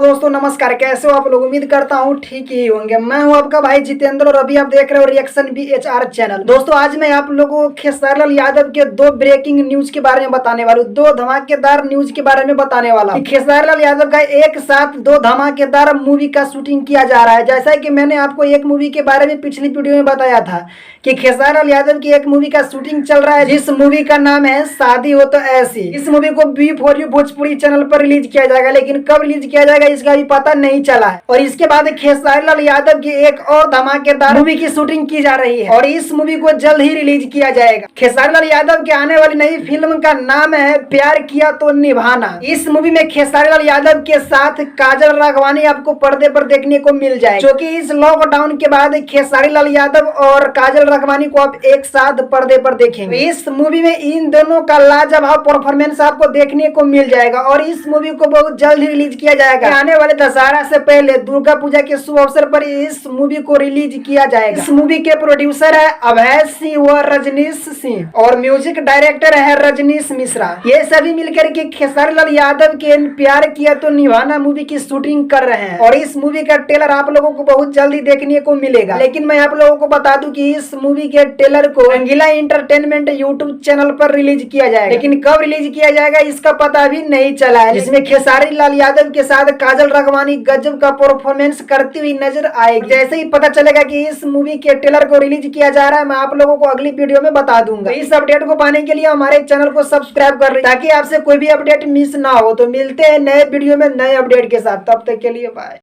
दोस्तों नमस्कार, कैसे हो आप लोग। उम्मीद करता हूँ ठीक ही होंगे। मैं हूँ आपका भाई जितेंद्र और अभी आप देख रहे हो रिएक्शन BHR चैनल। दोस्तों आज मैं आप लोगों को खेसारी लाल यादव के दो ब्रेकिंग न्यूज के बारे में बताने वाला हूँ, दो धमाकेदार न्यूज के बारे में बताने वाला हूँ। खेसारी लाल यादव का एक साथ दो धमाकेदार मूवी का शूटिंग किया जा रहा है। जैसा कि मैंने आपको एक मूवी के बारे में पिछली वीडियो में बताया था कि खेसारी लाल यादव की एक मूवी का शूटिंग चल रहा है, जिस मूवी का नाम है शादी हो तो ऐसी। इस मूवी को B4U भोजपुरी चैनल पर रिलीज किया जाएगा, लेकिन कब रिलीज किया जाएगा इसका भी पता नहीं चला है। और इसके बाद खेसारी लाल यादव की एक और धमाकेदार मूवी की शूटिंग की जा रही है और इस मूवी को जल्द ही रिलीज किया जाएगा। खेसारी लाल यादव की आने वाली नई फिल्म का नाम है प्यार किया तो निभाना। इस मूवी में खेसारी लाल यादव के साथ काजल राघवानी आपको पर्दे पर देखने को मिल जाएगी, जो कि इस लॉकडाउन के बाद खेसारी लाल यादव और काजल राघवानी को आप एक साथ पर्दे पर देखेंगे। इस मूवी में इन दोनों का लाजवाब परफॉर्मेंस आपको देखने को मिल जाएगा और इस मूवी को बहुत जल्द ही रिलीज किया जाएगा। आने वाले दशहरा से पहले दुर्गा पूजा के शुभ अवसर पर इस मूवी को रिलीज किया जाएगा। इस मूवी के प्रोड्यूसर है अभय सिंह व रजनीश सिंह और म्यूजिक डायरेक्टर है रजनीश मिश्रा। ये सभी मिलकर के खेसारी लाल यादव के प्यार किया तो निभाना मूवी की शूटिंग कर रहे हैं और इस मूवी का ट्रेलर आप लोगों को बहुत जल्दी देखने को मिलेगा। लेकिन मैं आप लोगों को बता दूं कि इस मूवी के ट्रेलर को रंगीला एंटरटेनमेंट यूट्यूब चैनल पर रिलीज किया जाएगा, लेकिन कब रिलीज किया जाएगा इसका पता भी नहीं चला है। जिसमें खेसारी लाल यादव के साथ काजल राघवानी गजब का परफॉर्मेंस करती हुई नजर आएगी। जैसे ही पता चलेगा कि इस मूवी के ट्रेलर को रिलीज किया जा रहा है, मैं आप लोगों को अगली वीडियो में बता दूंगा। इस अपडेट को पाने के लिए हमारे चैनल को सब्सक्राइब कर लें ताकि आपसे कोई भी अपडेट मिस ना हो। तो मिलते हैं नए वीडियो में नए अपडेट के साथ, तब तक के लिए बाय।